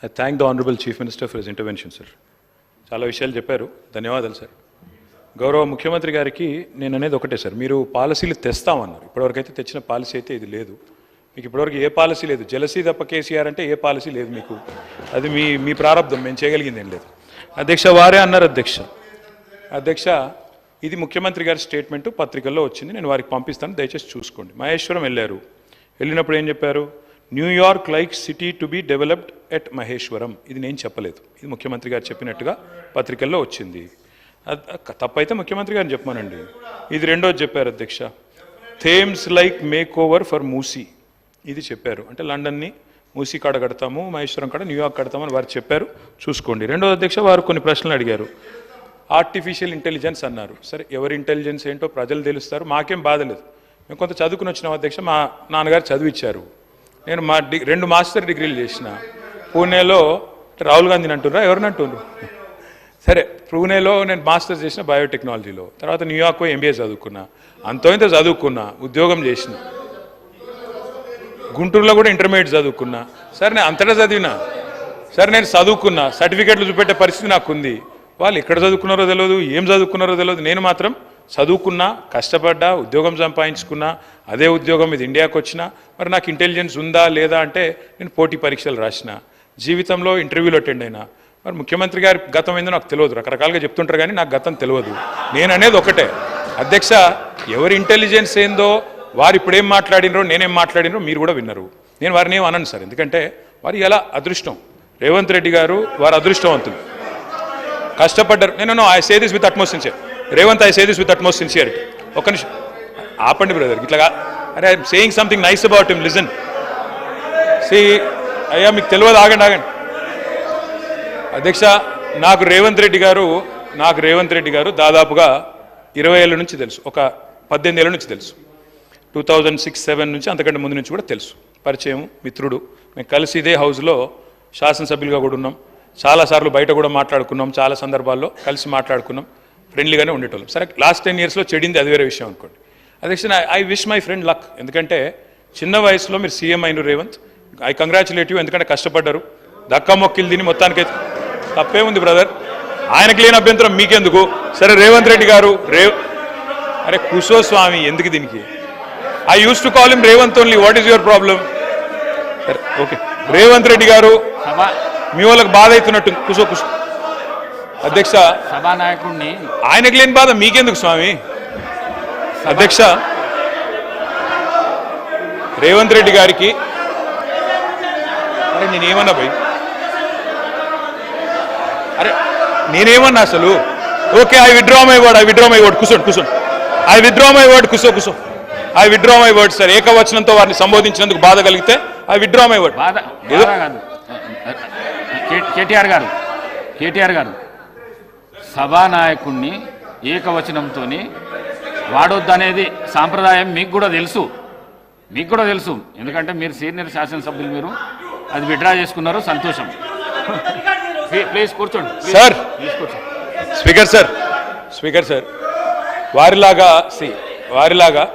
I thank the Honorable Chief Minister for his intervention, sir. చాలా విషయాలు చెప్పారు, ధన్యవాదాలు సార్. గౌరవ ముఖ్యమంత్రి గారికి నేను అనేది ఒకటే సార్, మీరు పాలసీలు తెస్తామన్నారు. ఇప్పటివరకు అయితే తెచ్చిన పాలసీ అయితే ఇది లేదు. మీకు ఇప్పటివరకు ఏ పాలసీ లేదు. జలసీ తప్ప కేసీఆర్ అంటే ఏ పాలసీ లేదు మీకు. అది మీ ప్రారంభం, మేము చేయగలిగింది ఏం లేదు. అధ్యక్ష వారే అన్నారు. అధ్యక్ష ఇది ముఖ్యమంత్రి గారి స్టేట్మెంటు పత్రికల్లో వచ్చింది, నేను వారికి పంపిస్తాను, దయచేసి చూసుకోండి. మహేశ్వరం వెళ్ళినప్పుడు ఏం చెప్పారు? New York like city to be developed at Maheshwaram. ఇది నేను చెప్పలేదు, ఇది ముఖ్యమంత్రి గారు చెప్పినట్టుగా పత్రికల్లో వచ్చింది. తప్పైతే ముఖ్యమంత్రి గారిని చెప్పమానండి. ఇది రెండోది చెప్పారు అధ్యక్ష, Thames like make over for Musi. ఇది చెప్పారు, అంటే లండన్ని మూసీ కాడ కడతాము, మహేశ్వరం కాడ న్యూయార్క్ కడతామని వారు చెప్పారు, చూసుకోండి. రెండోది అధ్యక్ష, వారు కొన్ని ప్రశ్నలు అడిగారు. ఆర్టిఫిషియల్ ఇంటెలిజెన్స్ అన్నారు. సరే, ఎవరి ఇంటెలిజెన్స్ ఏంటో ప్రజలు తెలుస్తారు, మాకేం బాధ లేదు. మేము కొంత చదువుకుని వచ్చినాం అధ్యక్ష, మా నాన్నగారు చదివిచ్చారు. నేను 2 మాస్టర్ డిగ్రీలు చేసిన. పూణేలో రాహుల్ గాంధీని అంటున్నారా, ఎవరిని అంటున్నారు? సరే, పూణేలో నేను మాస్టర్స్ చేసిన బయోటెక్నాలజీలో. తర్వాత న్యూయార్క్ ఎంబీఏ చదువుకున్నా, అంతో ఇంత చదువుకున్నా, ఉద్యోగం చేసిన. గుంటూరులో కూడా ఇంటర్మీడియట్ చదువుకున్నా. సరే, నేను అంతటా చదివినా. సరే, నేను చదువుకున్నా, సర్టిఫికెట్లు చూపెట్టే పరిస్థితి నాకు ఉంది. వాళ్ళు ఎక్కడ చదువుకున్నారో తెలియదు, ఏం చదువుకున్నారో తెలియదు. నేను మాత్రం చదువుకున్నా, కష్టపడ్డా, ఉద్యోగం సంపాదించుకున్నా. అదే ఉద్యోగం ఇది ఇండియాకి వచ్చినా. మరి నాకు ఇంటెలిజెన్స్ ఉందా లేదా అంటే నేను పోటీ పరీక్షలు రాసిన, జీవితంలో ఇంటర్వ్యూలు అటెండ్ అయినా. మరి ముఖ్యమంత్రి గారి గతం ఏందో నాకు తెలియదు, రకరకాలుగా చెప్తుంటారు కానీ నాకు గతం తెలియదు. నేను అనేది ఒకటే అధ్యక్ష, ఎవరి ఇంటెలిజెన్స్ ఏందో వారు ఇప్పుడు ఏం మాట్లాడినరో నేనేం మాట్లాడినరో మీరు కూడా విన్నారు. నేను వారిని ఏం అనను సార్, ఎందుకంటే వారు ఎలా అదృష్టం. రేవంత్ రెడ్డి గారు వారు అదృష్టవంతులు, కష్టపడ్డారు. నేను I say this with utmost sincere. Revanth, I say this with utmost sincerity. ఒక్క నిమిషం ఆపండి బ్రదర్, ఇట్లాగా. అరే, I'm saying something nice about him, listen. See అయ్యా, మీకు తెలియదు, ఆగండి. అధ్యక్ష, నాకు రేవంత్ రెడ్డి గారు దాదాపుగా 20 ఏళ్ళ నుంచి తెలుసు, ఒక 18 ఏళ్ళ నుంచి తెలుసు. 2006-07 నుంచి, అంతకంటే ముందు నుంచి కూడా తెలుసు. పరిచయం, మిత్రుడు. మేము కలిసి ఇదే హౌస్లో శాసనసభ్యులుగా కూడా ఉన్నాం. చాలాసార్లు బయట కూడా మాట్లాడుకున్నాం, చాలా సందర్భాల్లో కలిసి మాట్లాడుకున్నాం, ఫ్రెండ్లీగానే ఉండేటోళ్ళం. సరే, లాస్ట్ 10 yearsలో చెడింది, అది వేరే విషయం అనుకోండి. అధ్యక్ష, I wish my friend luck. ఎందుకంటే చిన్న వయసులో మీరు సీఎం అయిన రేవంత్, ఐ కంగ్రాచులేట్ యూ. ఎందుకంటే కష్టపడ్డారు, దక్కా మొక్కిలు తిని మొత్తానికి తప్పే ఉంది బ్రదర్. ఆయనకు లేని అభ్యంతరం మీకెందుకు? సరే, రేవంత్ రెడ్డి గారు అరే కుసో స్వామి, ఎందుకు దీనికి? I use to call him Revanth only. What is your problem? సరే, ఓకే. రేవంత్ రెడ్డి గారు మీ వాళ్ళకి బాధ అవుతున్నట్టు కుసో. అధ్యక్ష, సభానాయకుడిని ఆయనకు లేని బాధ మీకెందుకు స్వామి? అధ్యక్ష, రేవంత్ రెడ్డి గారికి అరే నేనేమన్నా భయ్, అరే నేనేమన్నా అసలు? Okay, I withdraw my word. కూర్చోండి. I withdraw my word. కూర్చో. I withdraw my word sir. ఏకవచనంతో వారిని సంబోధించినందుకు బాధ కలిగితే I withdraw my word. KTR గారు సభానాయకుడిని ఏకవచనంతో వాడొద్దనేది సాంప్రదాయం మీకు కూడా తెలుసు. ఎందుకంటే మీరు సీనియర్ శాసనసభ్యులు, మీరు అది విత్డ్రా చేసుకున్నారు, సంతోషం. ప్లీజ్ కూర్చోండి సార్. స్పీకర్ సార్, వారిలాగా